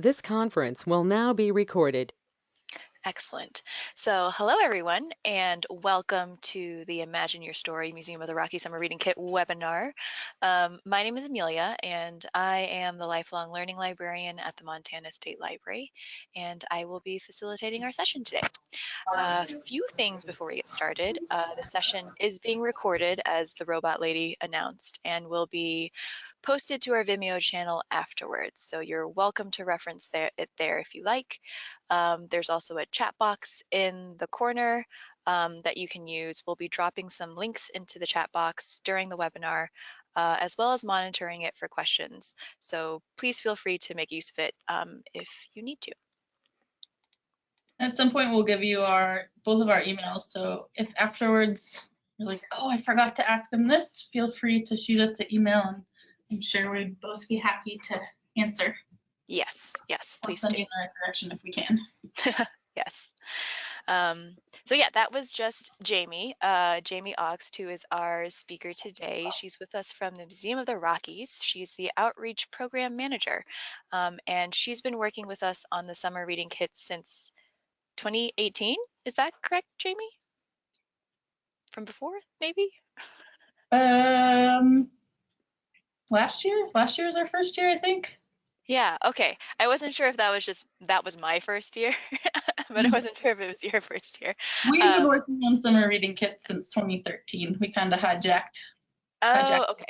This conference will now be recorded. Excellent. So, hello everyone, and welcome to the Imagine Your Story Museum of the Rockies Summer Reading Kit webinar. My name is Amelia, and I am the lifelong learning librarian at the Montana State Library, and I will be facilitating our session today. A few things before we get started. The session is being recorded, as the robot lady announced, and will be posted to our Vimeo channel afterwards. So you're welcome to reference it there if you like. There's also a chat box in the corner that you can use. We'll be dropping some links into the chat box during the webinar, as well as monitoring it for questions. So please feel free to make use of it if you need to. At some point, we'll give you both of our emails. So if afterwards you're like, oh, I forgot to ask them this, feel free to shoot us the email, and I'm sure we'd both be happy to answer. Yes, please send do. you in the right direction if we can. Yes. So yeah, that was just Jamie, Jamie Oxt, who is our speaker today. She's with us from the Museum of the Rockies. She's the Outreach Program Manager, and she's been working with us on the Summer Reading Kit since 2018. Is that correct, Jamie? From before, maybe? Last year was our first year, I think. Yeah, okay. I wasn't sure if that was my first year, but I wasn't sure if it was your first year. We've been working on Summer Reading Kit since 2013. We kind of hijacked. Oh, okay.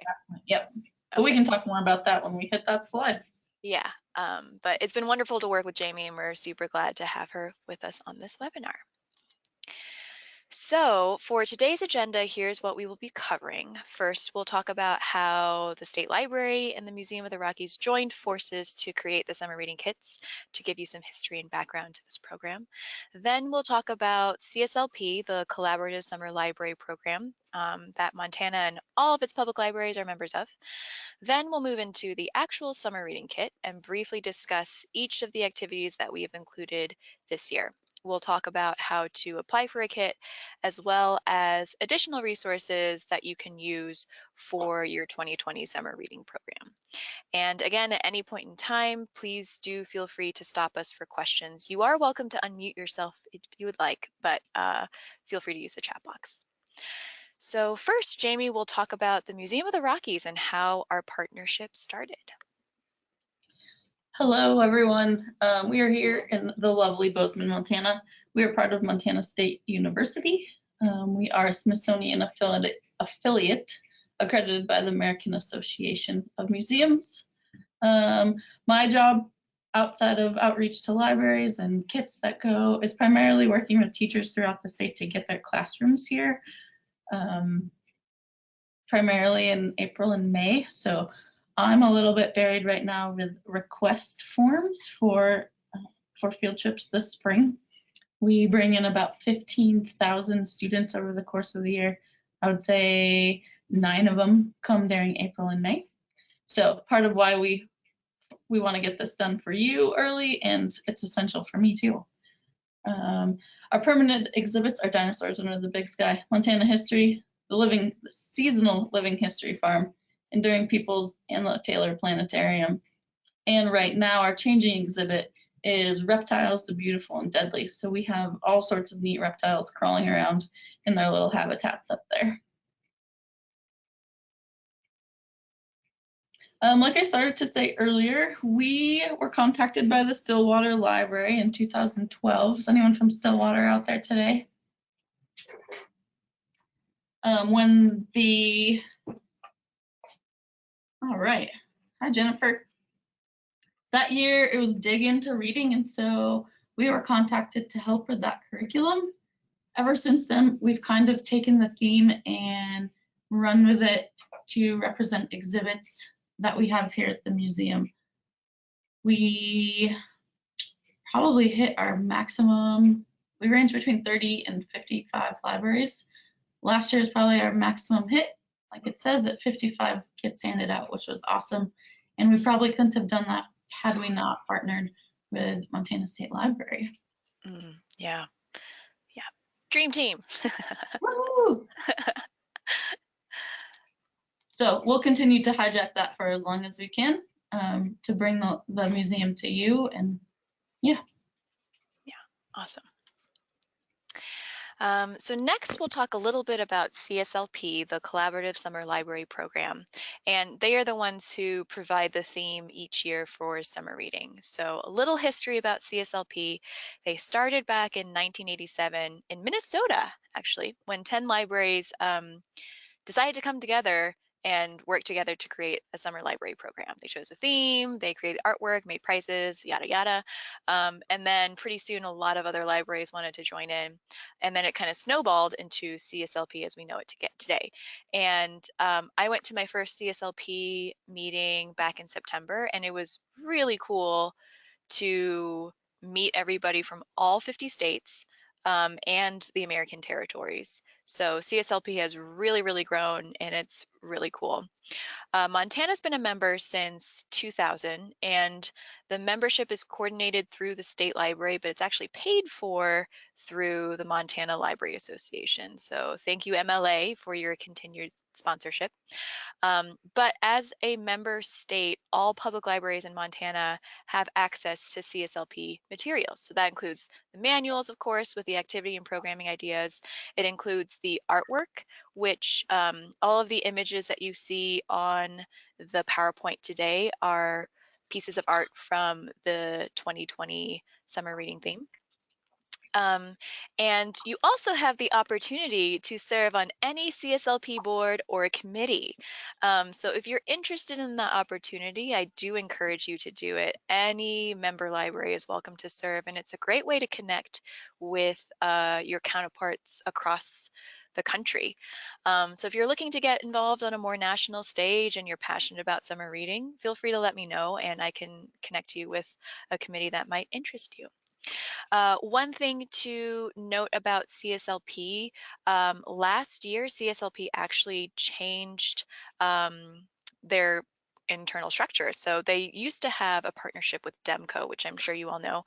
Yep. But we can talk more about that when we hit that slide. Yeah, but it's been wonderful to work with Jamie, and we're super glad to have her with us on this webinar. So for today's agenda, here's what we will be covering. First, we'll talk about how the State Library and the Museum of the Rockies joined forces to create the summer reading kits to give you some history and background to this program. Then we'll talk about CSLP, the Collaborative Summer Library Program that Montana and all of its public libraries are members of. Then we'll move into the actual summer reading kit and briefly discuss each of the activities that we have included this year. We'll talk about how to apply for a kit, as well as additional resources that you can use for your 2020 summer reading program. And again, at any point in time, please do feel free to stop us for questions. You are welcome to unmute yourself if you would like, but feel free to use the chat box. So first, Jamie will talk about the Museum of the Rockies and how our partnership started. Hello, everyone. We are here in the lovely Bozeman, Montana. We are part of Montana State University. We are a Smithsonian affiliate accredited by the American Association of Museums. My job outside of outreach to libraries and kits that go is primarily working with teachers throughout the state to get their classrooms here, primarily in April and May. So I'm a little bit buried right now with request forms for field trips this spring. We bring in about 15,000 students over the course of the year. I would say 9 of them come during April and May. So part of why we want to get this done for you early, and it's essential for me too. Our permanent exhibits are Dinosaurs Under the Big Sky, Montana History, the seasonal living history farm, Enduring Peoples, and the Taylor Planetarium. And right now our changing exhibit is Reptiles, the Beautiful and Deadly. So we have all sorts of neat reptiles crawling around in their little habitats up there. Like I started to say earlier, we were contacted by the Stillwater Library in 2012. Is anyone from Stillwater out there today? All right. Hi, Jennifer. That year it was Dig Into Reading, and so we were contacted to help with that curriculum. Ever since then, we've kind of taken the theme and run with it to represent exhibits that we have here at the museum. We probably hit our maximum. We range between 30 and 55 libraries. Last year is probably our maximum hit. Like it says, that 55 kits handed out, which was awesome. And we probably couldn't have done that had we not partnered with Montana State Library. Yeah. Dream team. Woo! So we'll continue to hijack that for as long as we can. to bring the museum to you. And yeah. Yeah, awesome. So next we'll talk a little bit about CSLP, the Collaborative Summer Library Program, and they are the ones who provide the theme each year for summer reading. So a little history about CSLP. They started back in 1987 in Minnesota, actually, when 10 libraries decided to come together and work together to create a summer library program. They chose a theme, they created artwork, made prizes, yada, yada. And then pretty soon, a lot of other libraries wanted to join in. And then it kind of snowballed into CSLP as we know it to get today. And I went to my first CSLP meeting back in September, and it was really cool to meet everybody from all 50 states and the American territories. So CSLP has really, really grown, and it's really cool. Montana's been a member since 2000, and the membership is coordinated through the state library, but it's actually paid for through the Montana Library Association. So thank you, MLA, for your continued sponsorship. But as a member state, all public libraries in Montana have access to CSLP materials. So that includes the manuals, of course, with the activity and programming ideas. It includes the artwork, which all of the images that you see on the PowerPoint today are pieces of art from the 2020 summer reading theme. And you also have the opportunity to serve on any CSLP board or committee. So if you're interested in that opportunity, I do encourage you to do it. Any member library is welcome to serve, and it's a great way to connect with your counterparts across the country. So if you're looking to get involved on a more national stage and you're passionate about summer reading, feel free to let me know, and I can connect you with a committee that might interest you. One thing to note about CSLP, last year CSLP actually changed their internal structure. So they used to have a partnership with Demco, which I'm sure you all know,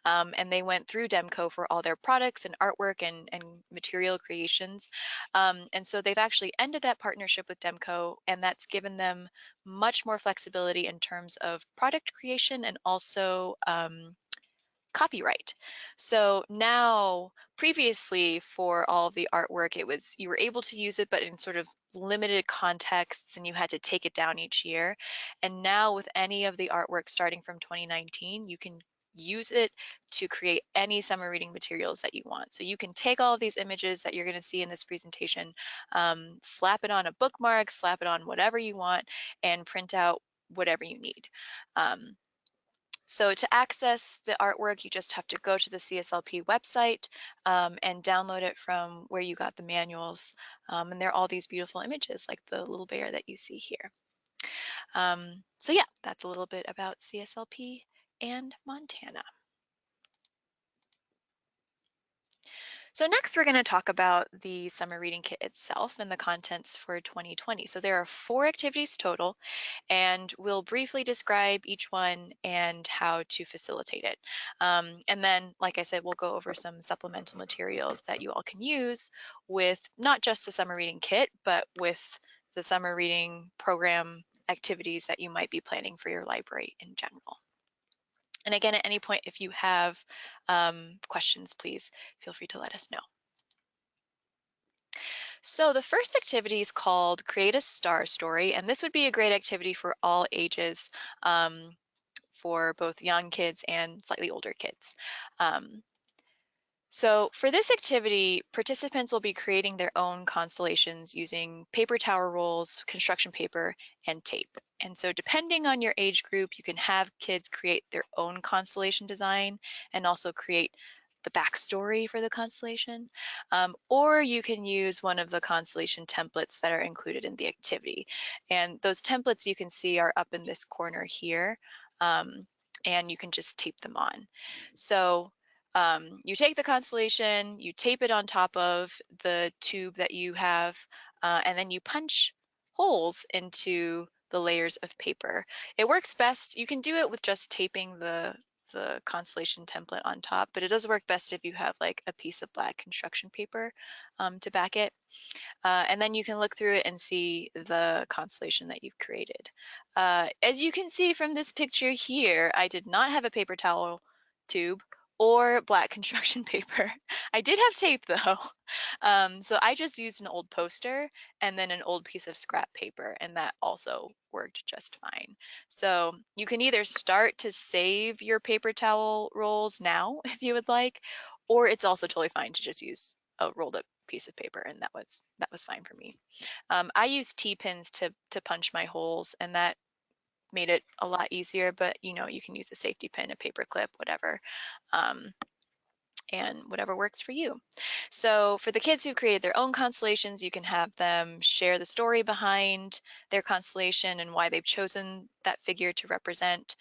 and they went through Demco for all their products and artwork and material creations. And so they've actually ended that partnership with Demco, and that's given them much more flexibility in terms of product creation and also copyright. So now, previously for all of the artwork, it was you were able to use it, but in sort of limited contexts, and you had to take it down each year. And now with any of the artwork starting from 2019, you can use it to create any summer reading materials that you want. So you can take all of these images that you're going to see in this presentation, slap it on a bookmark, slap it on whatever you want, and print out whatever you need. So to access the artwork, you just have to go to the CSLP website and download it from where you got the manuals. And there are all these beautiful images like the little bear that you see here. So yeah, that's a little bit about CSLP and Montana. So next we're going to talk about the summer reading kit itself and the contents for 2020. So there are 4 activities total, and we'll briefly describe each one and how to facilitate it. And then, like I said, we'll go over some supplemental materials that you all can use with not just the summer reading kit, but with the summer reading program activities that you might be planning for your library in general. And again, at any point, if you have questions, please feel free to let us know. So the first activity is called Create a Star Story, and this would be a great activity for all ages, for both young kids and slightly older kids. So for this activity, participants will be creating their own constellations using paper tower rolls, construction paper, and tape. And so depending on your age group, you can have kids create their own constellation design and also create the backstory for the constellation, or you can use one of the constellation templates that are included in the activity. And those templates you can see are up in this corner here, and you can just tape them on. So you take the constellation, you tape it on top of the tube that you have, and then you punch holes into the layers of paper. It works best, you can do it with just taping the the constellation template on top, but it does work best if you have like a piece of black construction paper to back it. And then you can look through it and see the constellation that you've created. As you can see from this picture here, I did not have a paper towel tube or black construction paper. I did have tape though. So I just used an old poster and then an old piece of scrap paper, and that also worked just fine. So you can either start to save your paper towel rolls now if you would like, or it's also totally fine to just use a rolled up piece of paper, and that was fine for me. I used T-pins to punch my holes, and that made it a lot easier, but you know, you can use a safety pin, a paper clip, whatever. And whatever works for you. So for the kids who've created their own constellations, you can have them share the story behind their constellation and why they've chosen that figure to represent.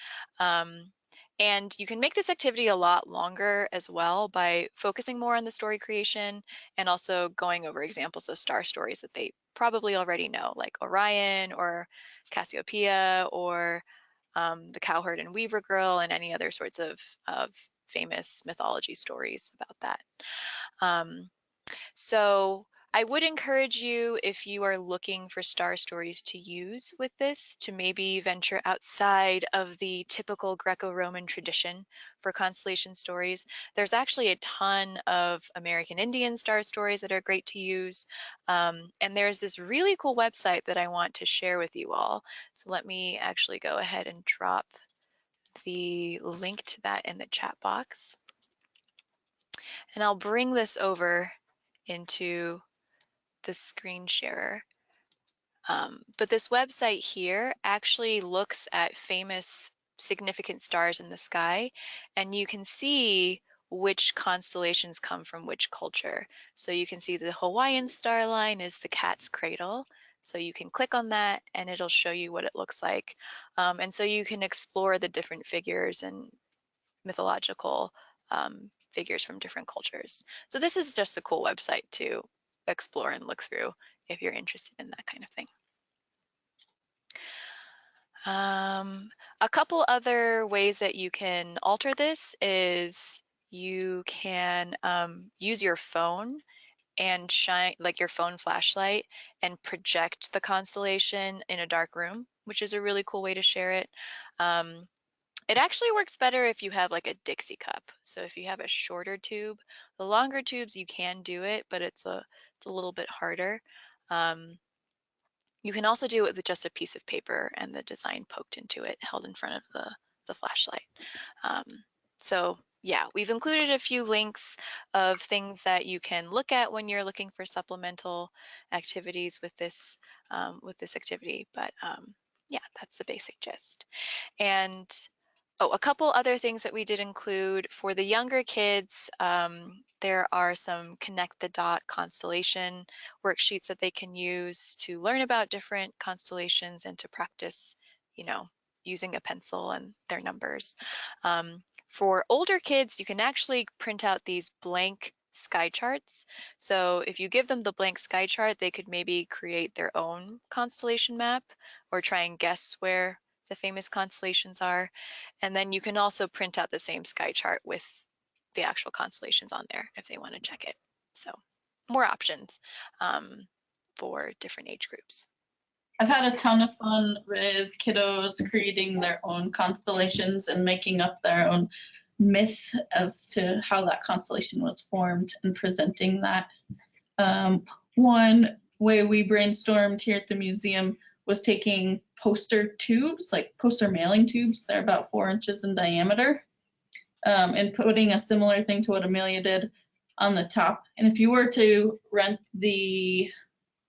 And you can make this activity a lot longer as well by focusing more on the story creation and also going over examples of star stories that they probably already know, like Orion or Cassiopeia or the Cowherd and Weaver Girl, and any other sorts of famous mythology stories about that. So I would encourage you, if you are looking for star stories to use with this, to maybe venture outside of the typical Greco-Roman tradition for constellation stories. There's actually a ton of American Indian star stories that are great to use. And there's this really cool website that I want to share with you all. So let me actually go ahead and drop the link to that in the chat box. And I'll bring this over into the screen sharer. But this website here actually looks at famous significant stars in the sky, and you can see which constellations come from which culture. So you can see the Hawaiian star line is the cat's cradle. So you can click on that and it'll show you what it looks like. And so you can explore the different figures and mythological figures from different cultures. So this is just a cool website to explore and look through if you're interested in that kind of thing. A couple other ways that you can alter this is you can use your phone and shine, like your phone flashlight, and project the constellation in a dark room, which is a really cool way to share it. It actually works better if you have like a Dixie cup. So if you have a shorter tube, the longer tubes you can do it, but it's a little bit harder. You can also do it with just a piece of paper and the design poked into it, held in front of the flashlight. So yeah, we've included a few links of things that you can look at when you're looking for supplemental activities with this activity. But yeah, that's the basic gist. And oh, a couple other things that we did include for the younger kids, there are some connect the dot constellation worksheets that they can use to learn about different constellations and to practice, you know, using a pencil and their numbers. For older kids, you can actually print out these blank sky charts. So if you give them the blank sky chart, they could maybe create their own constellation map or try and guess where the famous constellations are. And then you can also print out the same sky chart with the actual constellations on there if they want to check it. So more options for different age groups. I've had a ton of fun with kiddos creating their own constellations and making up their own myth as to how that constellation was formed and presenting that. One way we brainstormed here at the museum was taking poster tubes, like poster mailing tubes, they're about 4 inches in diameter, and putting a similar thing to what Amelia did on the top. And if you were to rent the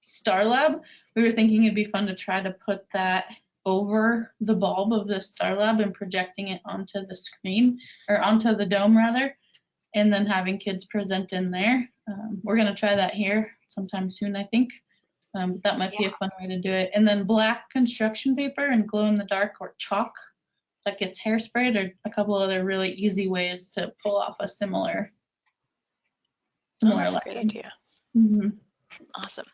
Star Lab, we were thinking it'd be fun to try to put that over the bulb of the Star Lab and projecting it onto the screen, or onto the dome rather, and then having kids present in there. We're gonna try that here sometime soon, I think. That might be a fun way to do it. And then black construction paper and glow in the dark or chalk that gets hairsprayed are a couple other really easy ways to pull off a similar that's a great idea. Mm-hmm. Awesome.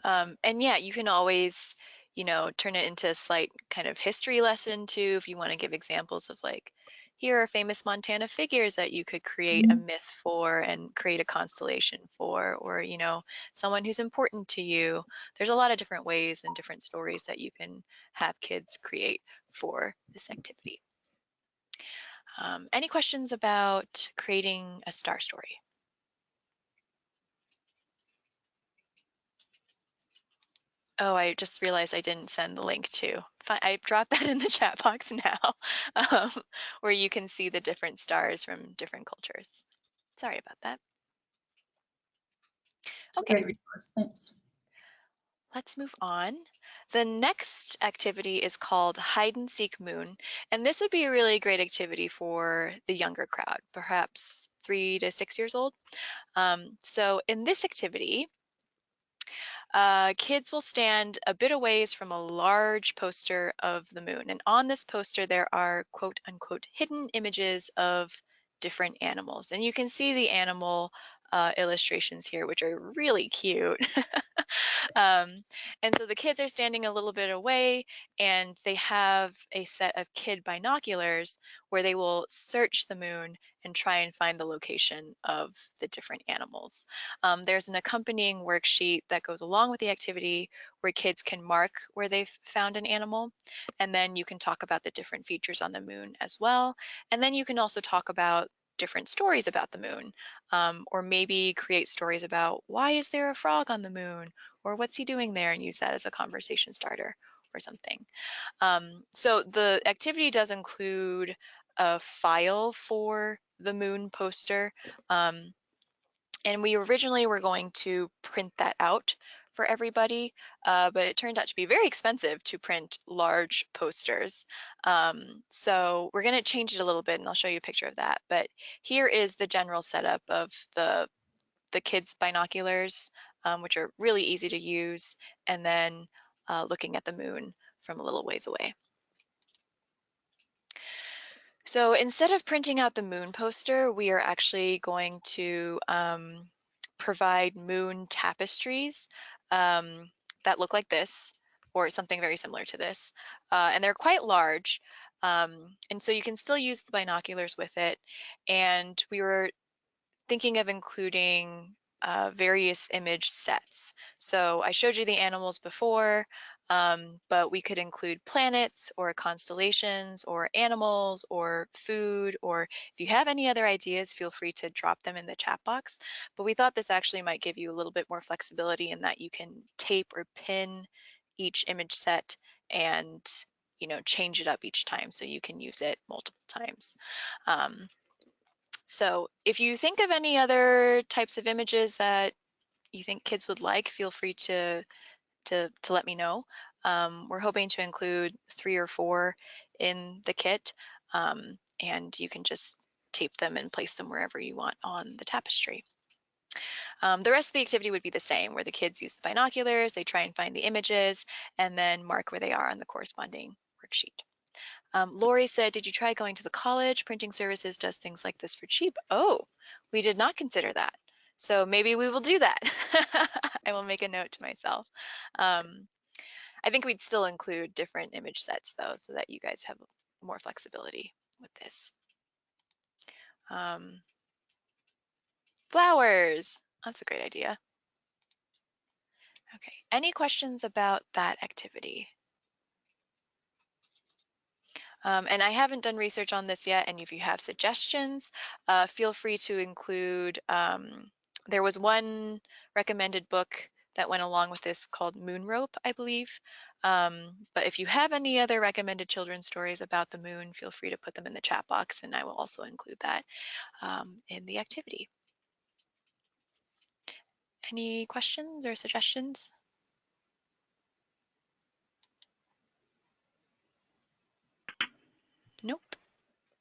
And yeah, you can always, you know, turn it into a slight kind of history lesson too, if you want to give examples of like, here are famous Montana figures that you could create a myth for and create a constellation for, or, you know, someone who's important to you. There's a lot of different ways and different stories that you can have kids create for this activity. Any questions about creating a star story? Oh, I just realized I didn't send the link to. I dropped that in the chat box now, um, where you can see the different stars from different cultures. Sorry about that. It's a Okay, great resource. Thanks. let's move on. The next activity is called Hide and Seek Moon, and this would be a really great activity for the younger crowd, perhaps 3 to 6 years old. So in this activity, kids will stand a bit away from a large poster of the moon. And on this poster, there are quote unquote hidden images of different animals. And you can see the animal illustrations here, which are really cute. Um, and so the kids are standing a little bit away, and they have a set of kid binoculars where they will search the moon and try and find the location of the different animals. There's an accompanying worksheet that goes along with the activity where kids can mark where they've found an animal, and then you can talk about the different features on the moon as well. And then you can also talk about different stories about the moon, or maybe create stories about why is there a frog on the moon, or what's he doing there, and use that as a conversation starter or something. So the activity does include a file for the moon poster. And we originally were going to print that out for everybody, but it turned out to be very expensive to print large posters. So we're going to change it a little bit, and I'll show you a picture of that. But here is the general setup of the kids' binoculars, which are really easy to use, and then looking at the moon from a little ways away. So instead of printing out the moon poster, we are actually going to provide moon tapestries that look like this, or something very similar to this. And they're quite large. And so you can still use the binoculars with it. And we were thinking of including various image sets. So I showed you the animals before, but we could include planets or constellations or animals or food, or if you have any other ideas, feel free to drop them in the chat box. But we thought this actually might give you a little bit more flexibility in that you can tape or pin each image set and, you know, change it up each time so you can use it multiple times. So if you think of any other types of images that you think kids would like, feel free to let me know. We're hoping to include 3 or 4 in the kit, and you can just tape them and place them wherever you want on the tapestry. The rest of the activity would be the same, where the kids use the binoculars, they try and find the images, and then mark where they are on the corresponding worksheet. Lori said, did you try going to the college? Printing Services does things like this for cheap. Oh, we did not consider that. So maybe we will do that. I will make a note to myself. I think we'd still include different image sets though, so that you guys have more flexibility with this. Flowers, that's a great idea. Okay, any questions about that activity? And I haven't done research on this yet, and if you have suggestions, feel free to include, there was one recommended book that went along with this called Moon Rope, I believe. But if you have any other recommended children's stories about the moon, feel free to put them in the chat box, and I will also include that in the activity. Any questions or suggestions? Nope.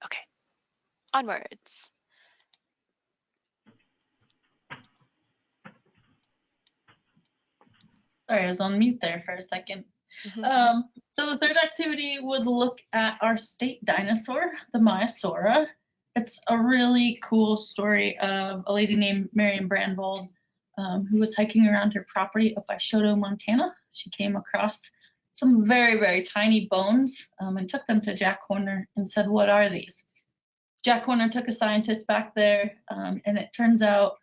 Okay, onwards. Sorry, I was on mute there for a second. So the third activity would look at our state dinosaur, the Maiasaura. It's a really cool story of a lady named Marion Brandvold who was hiking around her property up by Choteau, Montana. She came across some very, very tiny bones and took them to Jack Horner and said, "What are these?" Jack Horner took a scientist back there, and it turns out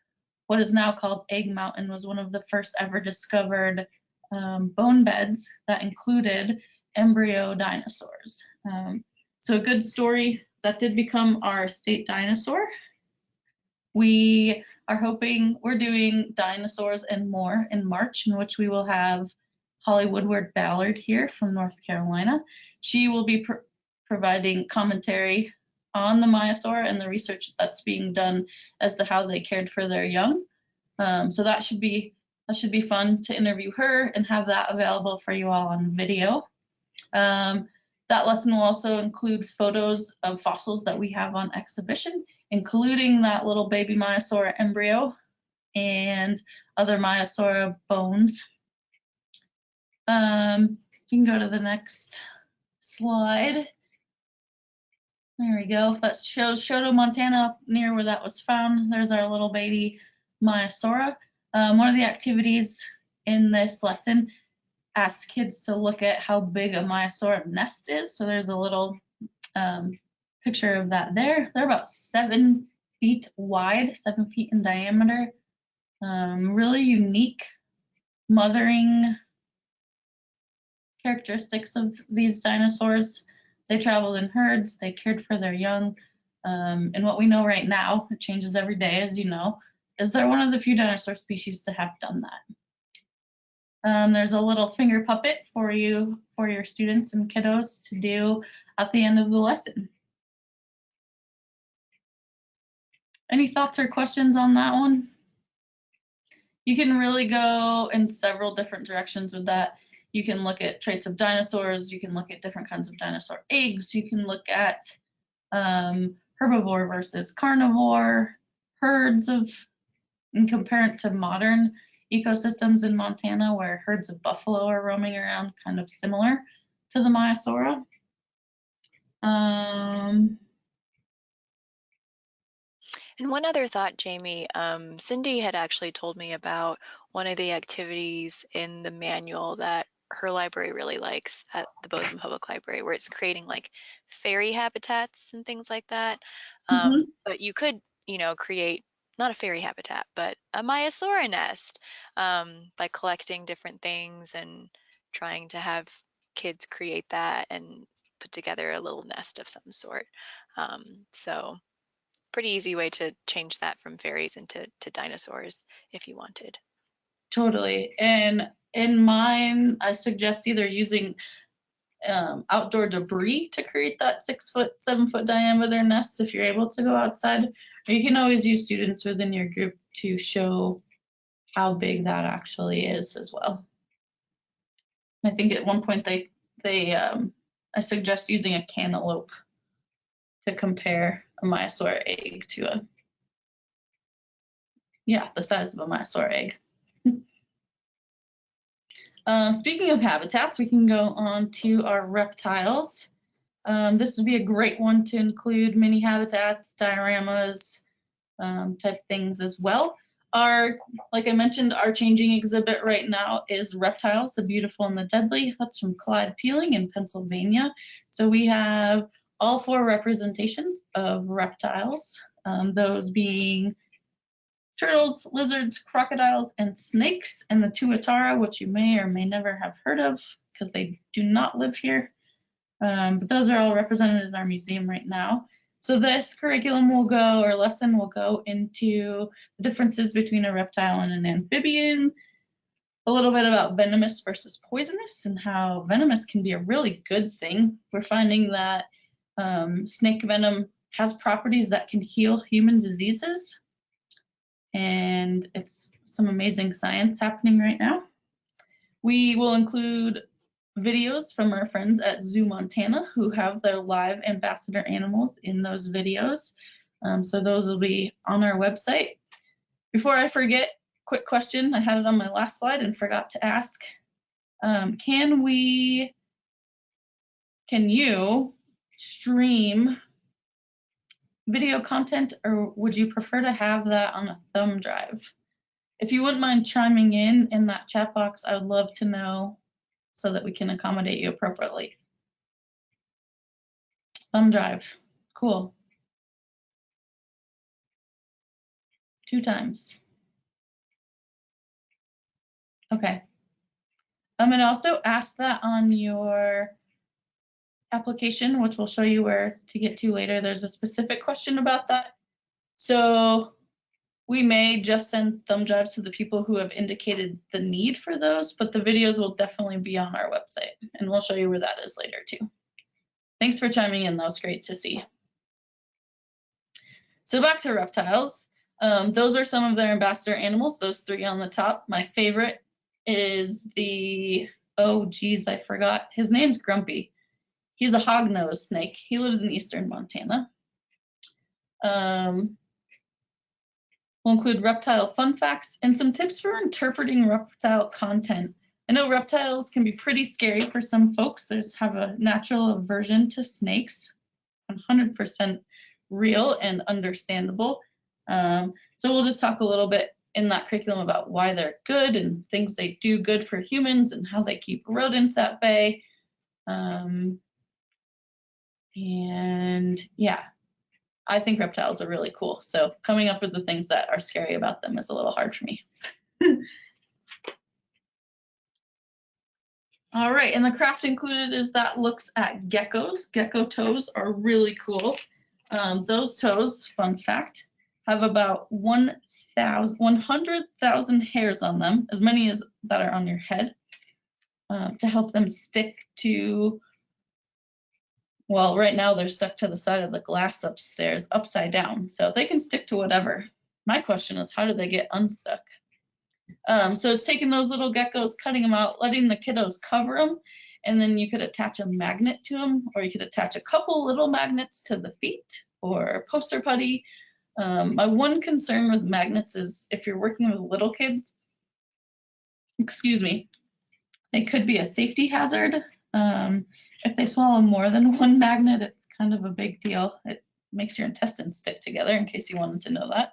what is now called Egg Mountain was one of the first ever discovered bone beds that included embryo dinosaurs. So a good story that did become our state dinosaur. We are hoping we're doing dinosaurs and more in March, in which we will have Holly Woodward Ballard here from North Carolina. She will be providing commentary on the Maiasaura and the research that's being done as to how they cared for their young. So that should be fun to interview her and have that available for you all on video. That lesson will also include photos of fossils that we have on exhibition, including that little baby Maiasaura embryo and other Maiasaura bones. You can go to the next slide. There we go. That shows Shoto, Montana, near where that was found. There's our little baby Maiasaura. One of the activities in this lesson asks kids to look at how big a Maiasaura nest is. So there's a little picture of that there. They're about 7 feet wide, 7 feet in diameter. Really unique mothering characteristics of these dinosaurs. They traveled in herds, they cared for their young, and what we know right now, it changes every day as you know, is they're one of the few dinosaur species to have done that. There's a little finger puppet for you, for your students and kiddos to do at the end of the lesson. Any thoughts or questions on that one? You can really go in several different directions with that. You can look at traits of dinosaurs, you can look at different kinds of dinosaur eggs, you can look at herbivore versus carnivore, herds of, and compare it to modern ecosystems in Montana where herds of buffalo are roaming around, kind of similar to the Maiasaura. And one other thought, Jamie, Cindy had actually told me about one of the activities in the manual that her library really likes at the Bozeman Public Library, where it's creating like fairy habitats and things like that. But you could, create not a fairy habitat, but a Maiasaura nest by collecting different things and trying to have kids create that and put together a little nest of some sort. So pretty easy way to change that from fairies into dinosaurs if you wanted. Totally. And in mine, I suggest either using outdoor debris to create that 6 foot, 7 foot diameter nest if you're able to go outside, or you can always use students within your group to show how big that actually is as well. I think at one point I suggest using a cantaloupe to compare a Maiasaura egg to the size of a Maiasaura egg. Speaking of habitats, we can go on to our reptiles. This would be a great one to include mini habitats, dioramas, type things as well. Like I mentioned, our changing exhibit right now is Reptiles, the Beautiful and the Deadly. That's from Clyde Peeling in Pennsylvania. So we have all 4 representations of reptiles, those being turtles, lizards, crocodiles, and snakes, and the tuatara, which you may or may never have heard of because they do not live here. But those are all represented in our museum right now. So this curriculum lesson will go into the differences between a reptile and an amphibian, a little bit about venomous versus poisonous and how venomous can be a really good thing. We're finding that snake venom has properties that can heal human diseases, and it's some amazing science happening right now. We will include videos from our friends at Zoo Montana who have their live ambassador animals in those videos. So those will be on our website. Before I forget, quick question. I had it on my last slide and forgot to ask. Can you stream video content, or would you prefer to have that on a thumb drive? If you wouldn't mind chiming in that chat box, I would love to know so that we can accommodate you appropriately. Thumb drive, cool. 2 times. Okay. I'm going to also ask that on your application, which we'll show you where to get to later. There's a specific question about that. So we may just send thumb drives to the people who have indicated the need for those, but the videos will definitely be on our website, and we'll show you where that is later too. Thanks for chiming in. That was great to see. So back to reptiles. Those are some of their ambassador animals, those 3 on the top. My favorite is the, oh geez, I forgot. His name's Grumpy. He's a hognose snake. He lives in eastern Montana. We'll include reptile fun facts and some tips for interpreting reptile content. I know reptiles can be pretty scary for some folks. They have a natural aversion to snakes, 100% real and understandable. So we'll just talk a little bit in that curriculum about why they're good and things they do good for humans and how they keep rodents at bay. And yeah, I think reptiles are really cool. So coming up with the things that are scary about them is a little hard for me. All right, and the craft included is that looks at geckos. Gecko toes are really cool. Those toes, fun fact, have about 100,000 hairs on them, as many as that are on your head, to help them stick to, well, right now they're stuck to the side of the glass upstairs, upside down, so they can stick to whatever. My question is, how do they get unstuck? So it's taking those little geckos, cutting them out, letting the kiddos cover them, and then you could attach a magnet to them, or you could attach a couple little magnets to the feet or poster putty. My one concern with magnets is if you're working with little kids, excuse me, they could be a safety hazard. If they swallow more than one magnet, it's kind of a big deal. It makes your intestines stick together, in case you wanted to know that.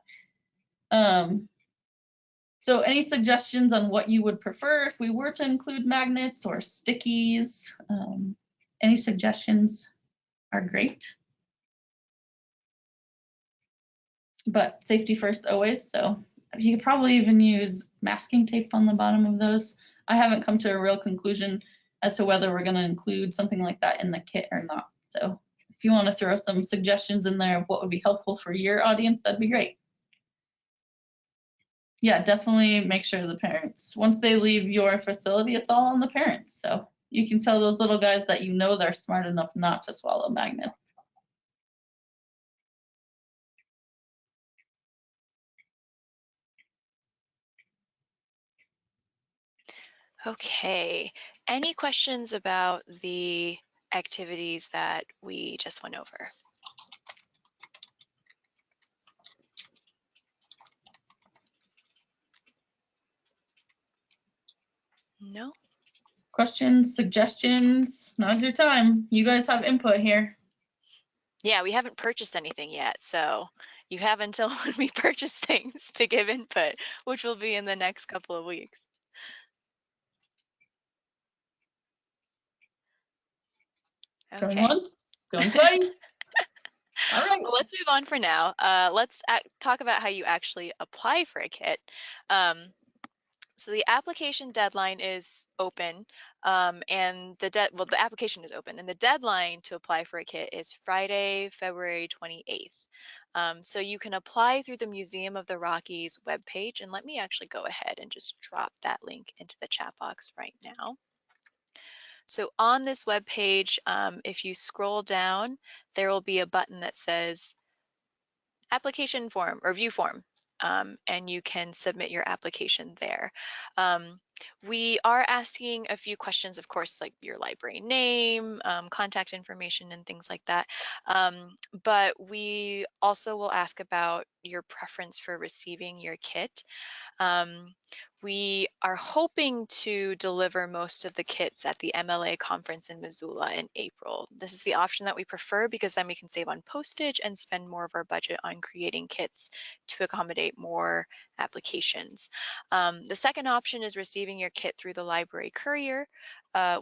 So any suggestions on what you would prefer if we were to include magnets or stickies? Any suggestions are great. But safety first always, so you could probably even use masking tape on the bottom of those. I haven't come to a real conclusion as to whether we're going to include something like that in the kit or not. So if you want to throw some suggestions in there of what would be helpful for your audience, that'd be great. Yeah, definitely make sure the parents, once they leave your facility, it's all on the parents. So you can tell those little guys that you know they're smart enough not to swallow magnets. Okay, any questions about the activities that we just went over? No? Questions, suggestions, now's your time. You guys have input here. Yeah, we haven't purchased anything yet, so you have until when we purchase things to give input, which will be in the next couple of weeks. Going Okay. once, going twice. All right. Well, let's move on for now. Let's talk about how you actually apply for a kit. So the application deadline is open, and the application is open, and the deadline to apply for a kit is Friday, February 28th. So you can apply through the Museum of the Rockies webpage, and let me actually go ahead and just drop that link into the chat box right now. So on this webpage, if you scroll down, there will be a button that says application form or view form. And you can submit your application there. We are asking a few questions, of course, like your library name, contact information, and things like that. But we also will ask about your preference for receiving your kit. We are hoping to deliver most of the kits at the MLA conference in Missoula in April. This is the option that we prefer because then we can save on postage and spend more of our budget on creating kits to accommodate more applications. The second option is receiving your kit through the library courier,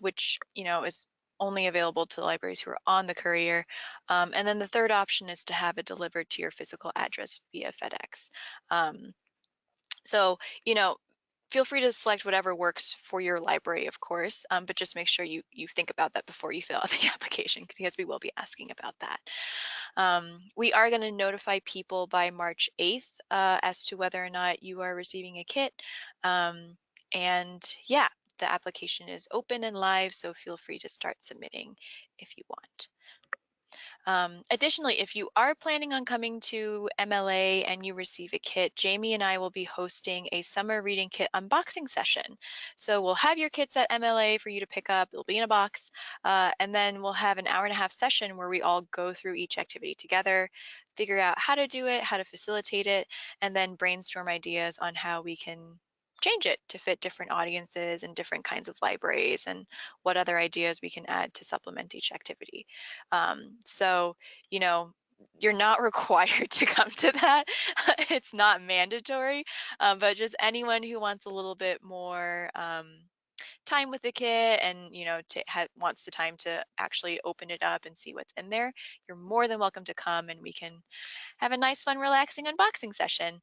which is only available to libraries who are on the courier. And then the third option is to have it delivered to your physical address via FedEx. So, you know, feel free to select whatever works for your library, of course, but just make sure you think about that before you fill out the application, because we will be asking about that. We are going to notify people by March 8th as to whether or not you are receiving a kit. And yeah, the application is open and live, so feel free to start submitting if you want. Additionally, if you are planning on coming to MLA and you receive a kit, Jamie and I will be hosting a summer reading kit unboxing session. So we'll have your kits at MLA for you to pick up. It'll be in a box. And then we'll have an hour-and-a-half session where we all go through each activity together, figure out how to do it, how to facilitate it, and then brainstorm ideas on how we can change it to fit different audiences and different kinds of libraries, and what other ideas we can add to supplement each activity. So, you know, you're not required to come to that. It's not mandatory, but just anyone who wants a little bit more time with the kit, and wants the time to actually open it up and see what's in there, you're more than welcome to come, and we can have a nice, fun, relaxing unboxing session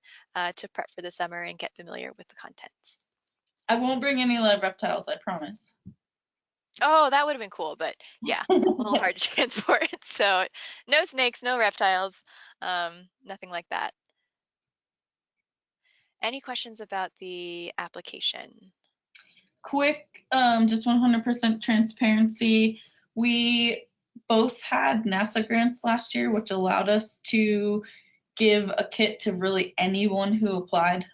to prep for the summer and get familiar with the contents. I won't bring any live reptiles, I promise. Oh, that would have been cool, but yeah, a little hard to transport. So no snakes, no reptiles, nothing like that. Any questions about the application? Quick, just 100% transparency. We both had NASA grants last year, which allowed us to give a kit to really anyone who applied.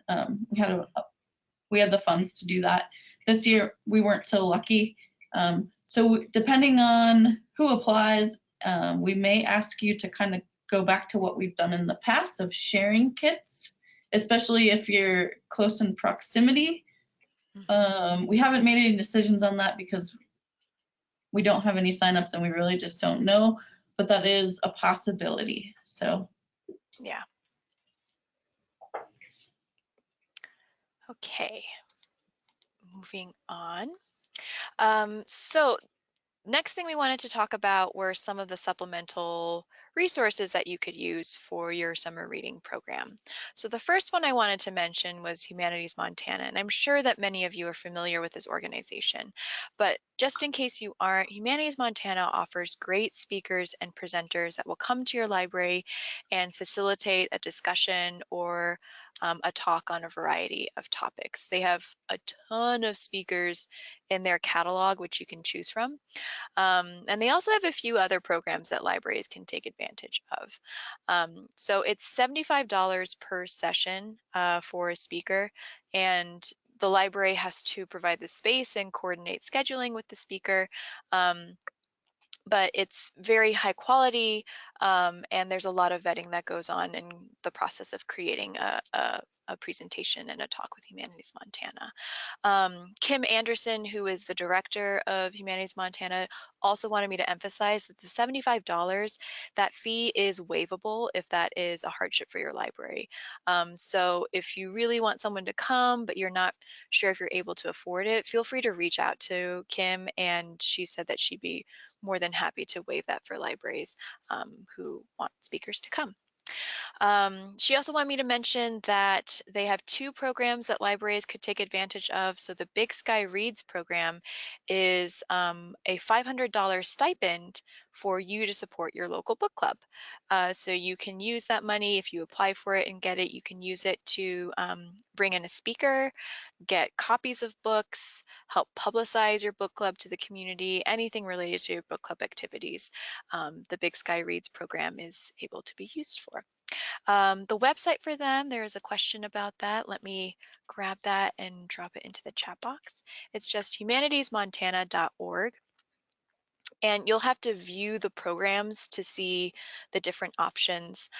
We had the funds to do that. This year we weren't so lucky. So depending on who applies, we may ask you to kind of go back to what we've done in the past of sharing kits, especially if you're close in proximity. We haven't made any decisions on that because we don't have any signups and we really just don't know, but that is a possibility. So Yeah. Okay. Moving on. So next thing we wanted to talk about were some of the supplemental resources that you could use for your summer reading program. So the first one I wanted to mention was Humanities Montana, and I'm sure that many of you are familiar with this organization, but just in case you aren't, Humanities Montana offers great speakers and presenters that will come to your library and facilitate a discussion or a talk on a variety of topics. They have a ton of speakers in their catalog, which you can choose from. And they also have a few other programs that libraries can take advantage of. So it's $75 per session for a speaker, and the library has to provide the space and coordinate scheduling with the speaker. But it's very high quality, and there's a lot of vetting that goes on in the process of creating a presentation and a talk with Humanities Montana. Kim Anderson, who is the director of Humanities Montana, also wanted me to emphasize that the $75, that fee is waivable if that is a hardship for your library. So if you really want someone to come, but you're not sure if you're able to afford it, feel free to reach out to Kim, and she said that she'd be more than happy to waive that for libraries who want speakers to come. She also wanted me to mention that they have two programs that libraries could take advantage of. So the Big Sky Reads program is a $500 stipend for you to support your local book club. So you can use that money if you apply for it and get it. You can use it to bring in a speaker, get copies of books, help publicize your book club to the community, anything related to your book club activities. The Big Sky Reads program is able to be used for. The website for them, there is a question about that. Let me grab that and drop it into the chat box. It's just humanitiesmontana.org. And you'll have to view the programs to see the different options.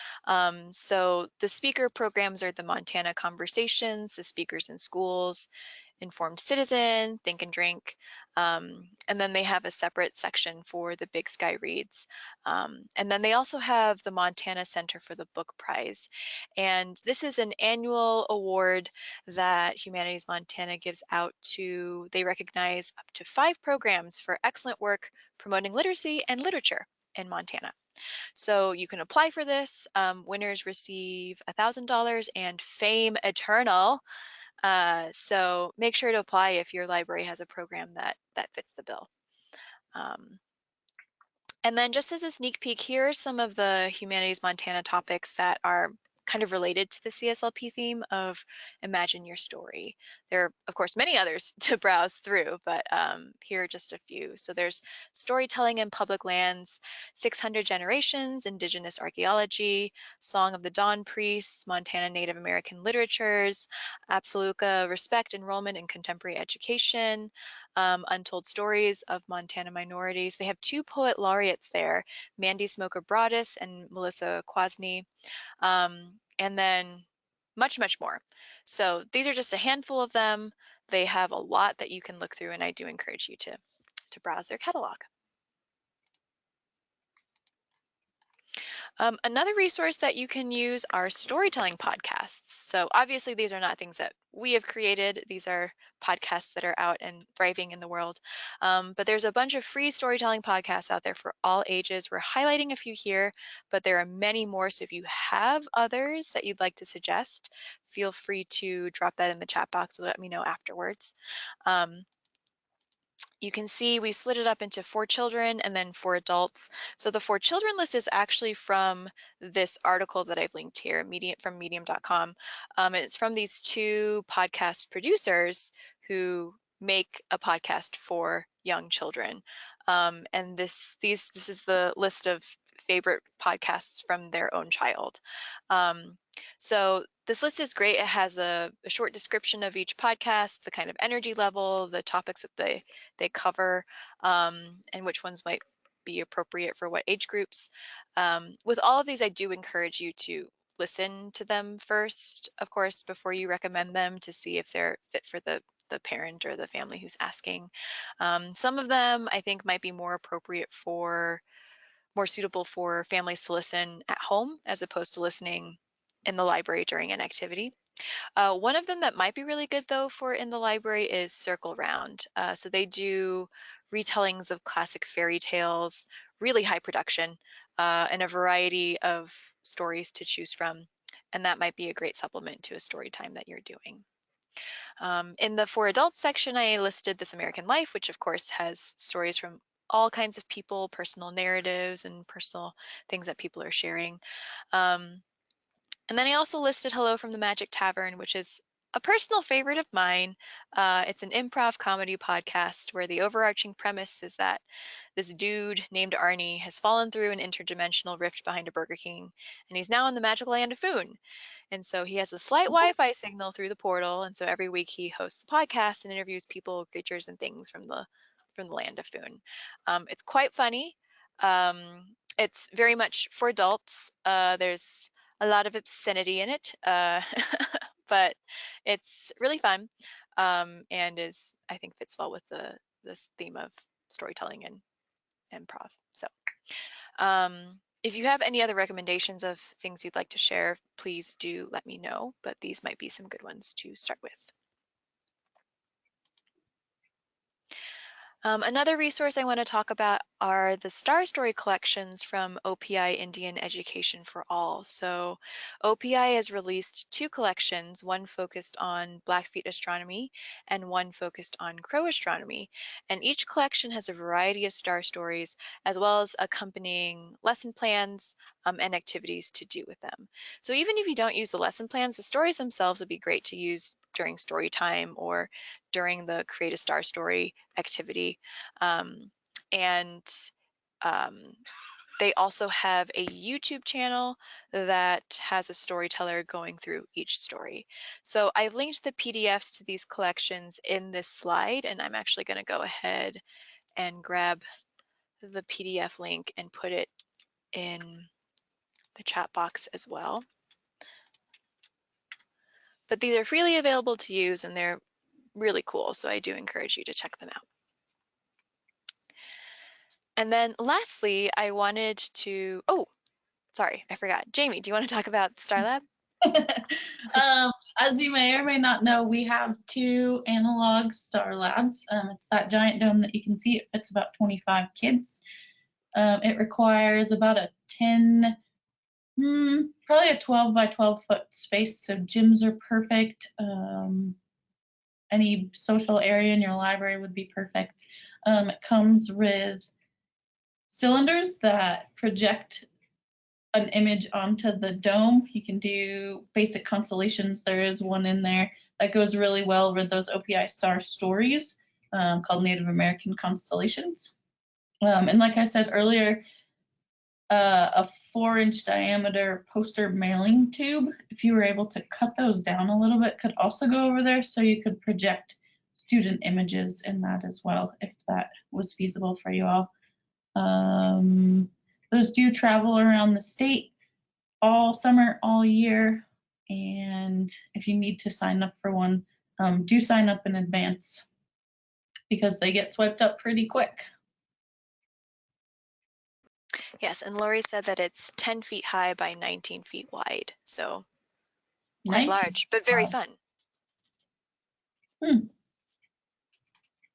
So the speaker programs are the Montana Conversations, the Speakers in Schools, Informed Citizen, Think and Drink. And then they have a separate section for the Big Sky Reads. And then they also have the Montana Center for the Book Prize. And this is an annual award that Humanities Montana gives out to, they recognize up to 5 programs for excellent work promoting literacy and literature in Montana. So you can apply for this. Winners receive $1,000 and fame eternal. So make sure to apply if your library has a program that fits the bill. And then just as a sneak peek, here are some of the Humanities Montana topics that are kind of related to the CSLP theme of Imagine Your Story. There are, of course, many others to browse through, but here are just a few. So there's storytelling in public lands, 600 generations, Indigenous archaeology, Song of the Dawn Priests, Montana Native American literatures, Absoluca, respect, enrollment, and contemporary education, Untold Stories of Montana Minorities. They have 2 poet laureates there, Mandy Smoker Broadus and Melissa Kwasny, and then much, much more. So these are just a handful of them. They have a lot that you can look through, and I do encourage you to browse their catalog. Another resource that you can use are storytelling podcasts. So obviously these are not things that we have created. These are podcasts that are out and thriving in the world. But there's a bunch of free storytelling podcasts out there for all ages. We're highlighting a few here, but there are many more. So if you have others that you'd like to suggest, feel free to drop that in the chat box or let me know afterwards. You can see we split it up into 4 children and then 4 adults. So the 4 children list is actually from this article that I've linked here, from medium.com. And it's from these 2 podcast producers who make a podcast for young children. And this is the list of favorite podcasts from their own child. So this list is great. It has a short description of each podcast, the kind of energy level, the topics that they cover, and which ones might be appropriate for what age groups. With all of these, I do encourage you to listen to them first, of course, before you recommend them to see if they're fit for the parent or the family who's asking. Some of them I think might be more suitable for families to listen at home as opposed to listening in the library during an activity. One of them that might be really good though for in the library is Circle Round. So they do retellings of classic fairy tales, really high production, and a variety of stories to choose from. And that might be a great supplement to a story time that you're doing. In the for adults section, I listed This American Life, which of course has stories from all kinds of people, personal narratives and personal things that people are sharing. And then I also listed Hello from the Magic Tavern, which is a personal favorite of mine. It's an improv comedy podcast where the overarching premise is that this dude named Arnie has fallen through an interdimensional rift behind a Burger King, and he's now in the magical land of Foon. And so he has a slight Wi-Fi signal through the portal, and so every week he hosts a podcast and interviews people, creatures, and things from the land of Foon. It's quite funny. It's very much for adults. There's a lot of obscenity in it, but it's really fun, and I think fits well with this theme of storytelling and improv. So if you have any other recommendations of things you'd like to share, please do let me know, but these might be some good ones to start with. Another resource I want to talk about are the Star Story collections from OPI Indian Education for All. So OPI has released 2 collections, one focused on Blackfeet astronomy and one focused on Crow astronomy. And each collection has a variety of star stories as well as accompanying lesson plans and activities to do with them. So even if you don't use the lesson plans, the stories themselves would be great to use during story time or during the Create a Star Story activity. And they also have a YouTube channel that has a storyteller going through each story. So I've linked the PDFs to these collections in this slide, and I'm actually going to go ahead and grab the PDF link and put it in the chat box as well. But these are freely available to use and they're really cool, so I do encourage you to check them out. And then lastly, I wanted to, oh, sorry, I forgot. Jamie, do you want to talk about Star Lab? As you may or may not know, we have 2 analog star labs. It's that giant dome that you can see. It fits about 25 kids. It requires about a 10, probably a 12 by 12 foot space, so gyms are perfect. Any social area in your library would be perfect. It comes with cylinders that project an image onto the dome. You can do basic constellations. There is one in there that goes really well with those OPI star stories, called Native American constellations. And like I said earlier, a 4-inch diameter poster mailing tube, if you were able to cut those down a little bit, could also go over there, so you could project student images in that as well, if that was feasible for you all. Those do travel around the state all summer, all year, and if you need to sign up for one, do sign up in advance because they get swiped up pretty quick. Yes, and Lori said that it's 10 feet high by 19 feet wide, so quite 19. large, but very Wow. fun.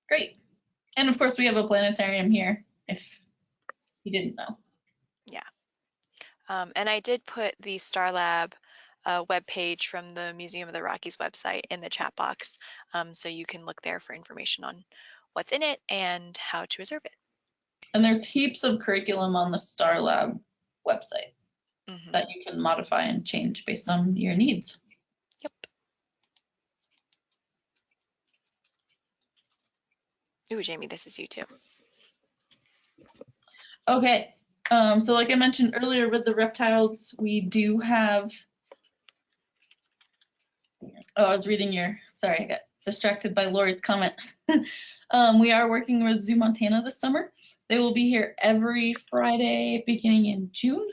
Great. And of course, we have a planetarium here, if you didn't know. Yeah. And I did put the Star Lab webpage from the Museum of the Rockies website in the chat box, so you can look there for information on what's in it and how to reserve it. And there's heaps of curriculum on the Star Lab website that you can modify and change based on your needs. Yep. Ooh, Jamie, this is you too. Okay, so like I mentioned earlier with the reptiles, we do have, oh, I was reading your, sorry, I got distracted by Lori's comment. We are working with Zoo Montana this summer. They will be here every Friday beginning in June.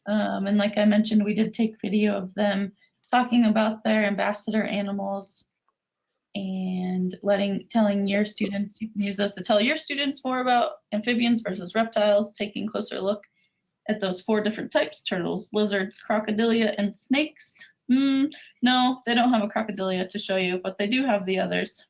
And like I mentioned, we did take video of them talking about their ambassador animals and telling your students, you can use those to tell your students more about amphibians versus reptiles, taking a closer look at those 4 different types: turtles, lizards, crocodilia, and snakes. No, they don't have a crocodilia to show you, but they do have the others.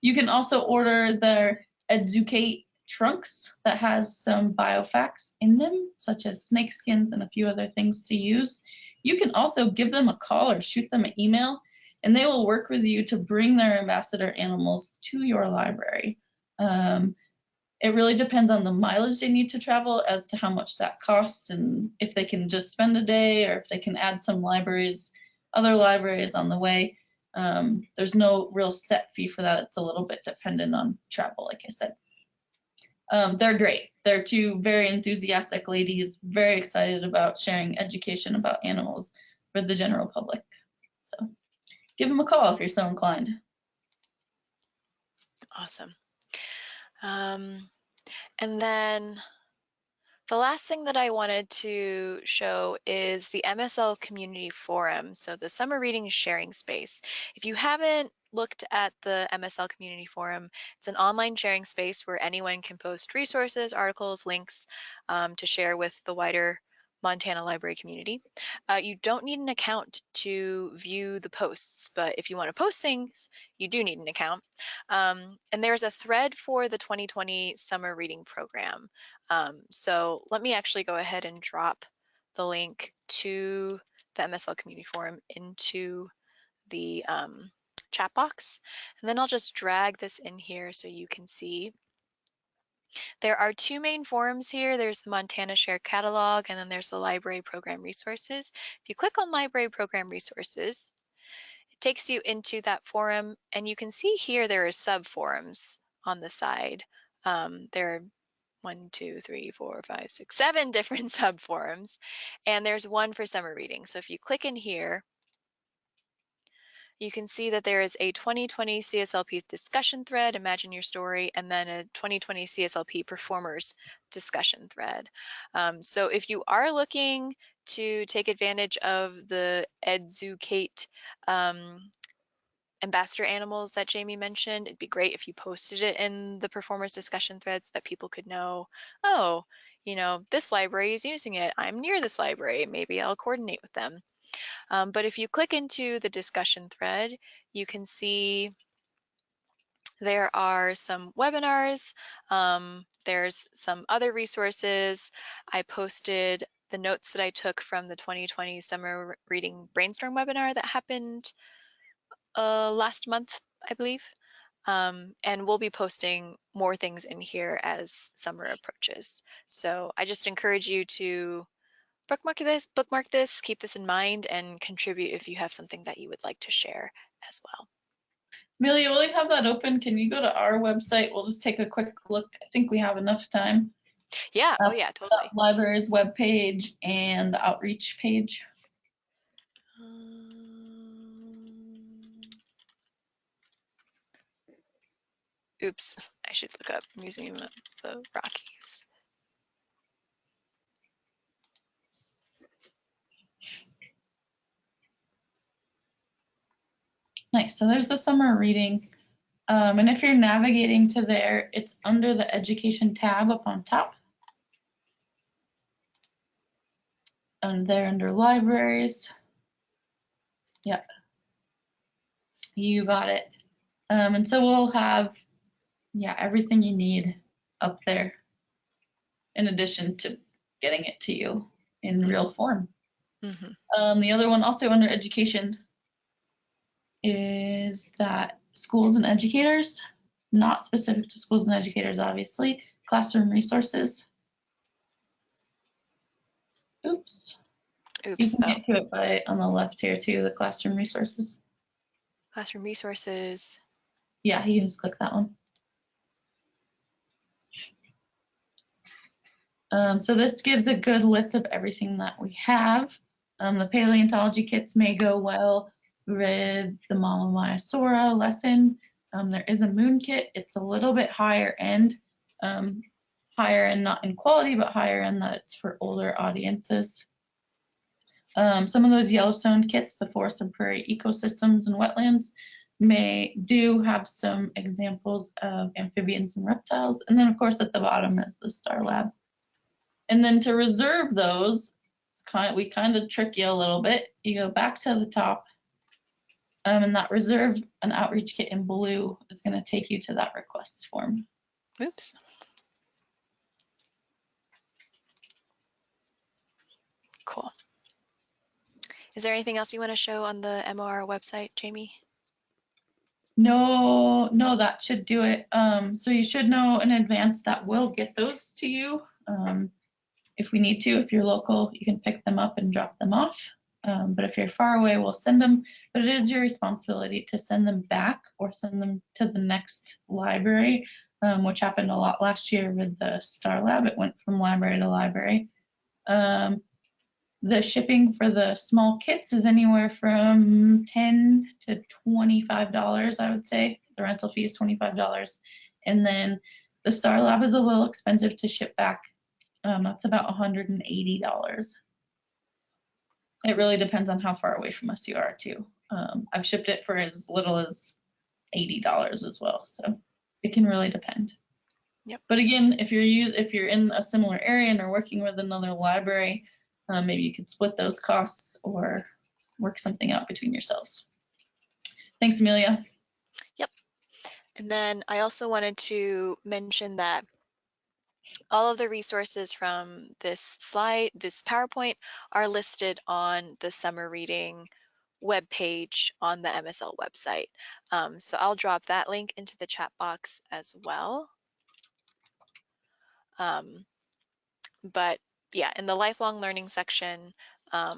You can also order their Educate trunks that has some biofacts in them, such as snake skins and a few other things to use. You can also give them a call or shoot them an email, and they will work with you to bring their ambassador animals to your library. It really depends on the mileage they need to travel as to how much that costs, and if they can just spend a day or if they can add some other libraries on the way. There's no real set fee for that. It's a little bit dependent on travel, like I said. They're great. They're 2 very enthusiastic ladies, very excited about sharing education about animals with the general public. So give them a call if you're so inclined. Awesome. And then the last thing that I wanted to show is the MSL Community Forum, so the Summer Reading Sharing Space. If you haven't looked at the MSL Community Forum, it's an online sharing space where anyone can post resources, articles, links to share with the wider Montana library community. You don't need an account to view the posts, but if you want to post things, you do need an account. And there's a thread for the 2020 Summer Reading Program. So let me actually go ahead and drop the link to the MSL Community Forum into the chat box. And then I'll just drag this in here so you can see. There are 2 main forums here. There's the Montana Shared Catalog, and then there's the Library Program Resources. If you click on Library Program Resources, it takes you into that forum, and you can see here there are sub-forums on the side. There are 1, 2, 3, 4, 5, 6, 7 different sub-forums, and there's one for summer reading. So if you click in here, you can see that there is a 2020 CSLP discussion thread, Imagine Your Story, and then a 2020 CSLP performers discussion thread. So if you are looking to take advantage of the Educate ambassador animals that Jamie mentioned, it'd be great if you posted it in the performers discussion thread so that people could know, oh, you know, this library is using it. I'm near this library. Maybe I'll coordinate with them. But if you click into the discussion thread, you can see there are some webinars, there's some other resources. I posted the notes that I took from the 2020 Summer Reading Brainstorm webinar that happened last month, I believe. And we'll be posting more things in here as summer approaches. So I just encourage you to bookmark this, keep this in mind, and contribute if you have something that you would like to share as well. Amelia, while you have that open, can you go to our website? We'll just take a quick look. I think we have enough time. Yeah, oh yeah, totally. Library's webpage and the outreach page. Oops, I should look up Museum of the Rockies. Nice, so there's the summer reading. And if you're navigating to there, it's under the education tab up on top. And there under libraries. Yep, you got it. And so we'll have, yeah, everything you need up there in addition to getting it to you in real form. The other one also under education is that schools and educators, not specific to schools and educators, obviously, classroom resources. Oops. You can get to it by on the left here too, the classroom resources. Classroom resources. Yeah, you just click that one. So this gives a good list of everything that we have. The paleontology kits may go well with the Mama Myasora lesson. There is a moon kit. It's a little bit higher end not in quality, but higher end that it's for older audiences. Some of those Yellowstone kits, the forest and prairie ecosystems and wetlands, do have some examples of amphibians and reptiles. And then of course at the bottom is the Star Lab. And then to reserve those, we kind of trick you a little bit. You go back to the top, and that reserve an outreach kit in blue is going to take you to that request form. Oops. Cool. Is there anything else you want to show on the MOR website, Jamie? No, that should do it. So you should know in advance that we'll get those to you. If we need to, if you're local, you can pick them up and drop them off. But if you're far away, we'll send them. But it is your responsibility to send them back or send them to the next library, which happened a lot last year with the Star Lab. It went from library to library. The shipping for the small kits is anywhere from $10 to $25, I would say. The rental fee is $25. And then the Star Lab is a little expensive to ship back. That's about $180. It really depends on how far away from us you are too. I've shipped it for as little as $80 as well, so it can really depend. Yep. But again, if you're in a similar area and are working with another library, maybe you could split those costs or work something out between yourselves. Thanks, Amelia. Yep. And then I also wanted to mention that all of the resources from this PowerPoint are listed on the summer reading webpage on the MSL website. So I'll drop that link into the chat box as well. But yeah, in the lifelong learning section,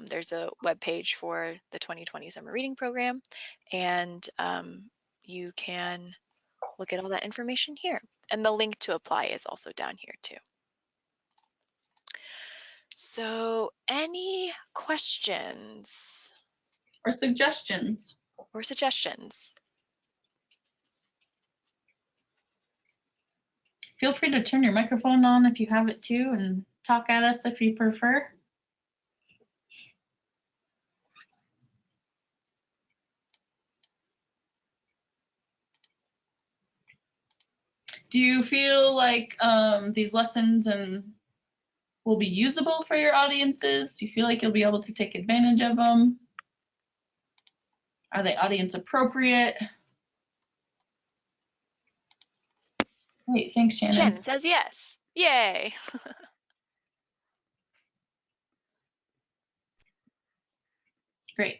there's a webpage for the 2020 summer reading program, and you can look at all that information here. And the link to apply is also down here too. So any questions? Or suggestions? Or suggestions? Feel free to turn your microphone on if you have it too and talk at us if you prefer. Do you feel like these lessons will be usable for your audiences? Do you feel like you'll be able to take advantage of them? Are they audience appropriate? Great, thanks, Shannon. Shannon says yes. Yay. Great.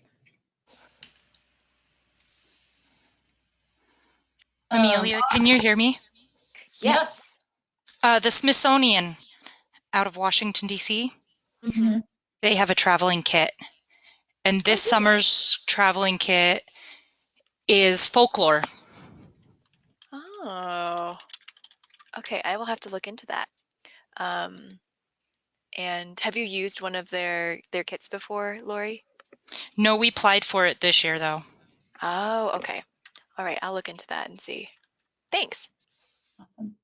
Amelia, can you hear me? Yes. The Smithsonian out of Washington, D.C., Mm-hmm. they have a traveling kit. And this summer's traveling kit is folklore. Oh, okay. I will have to look into that. And have you used one of their kits before, Lori? No, we applied for it this year, though. Oh, okay. All right. I'll look into that and see. Thanks. Awesome.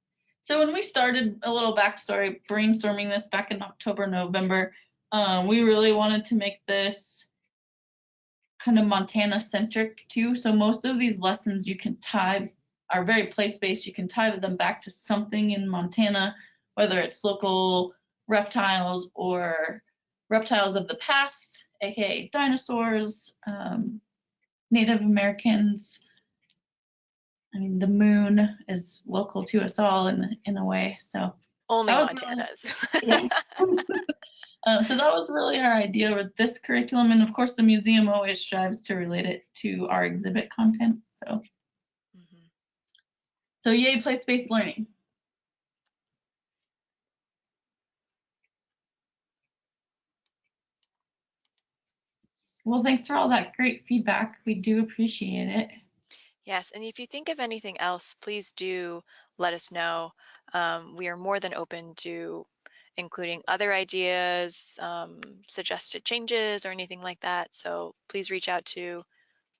So when we started, a little backstory, brainstorming this back in October, November, we really wanted to make this kind of Montana centric too. So most of these lessons you can tie are very place-based. You can tie them back to something in Montana, whether it's local reptiles or reptiles of the past, aka dinosaurs, Native Americans. I mean, the moon is local to us all in a way. So Only that was Montana's. really, yeah. So that was really our idea with this curriculum, and of course the museum always strives to relate it to our exhibit content. So, Mhm. so yay, place-based learning. Well, thanks for all that great feedback. We do appreciate it. Yes, and if you think of anything else, please do let us know. We are more than open to including other ideas, suggested changes, or anything like that. So please reach out to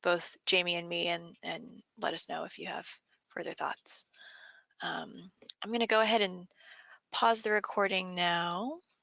both Jamie and me and let us know if you have further thoughts. I'm going to go ahead and pause the recording now.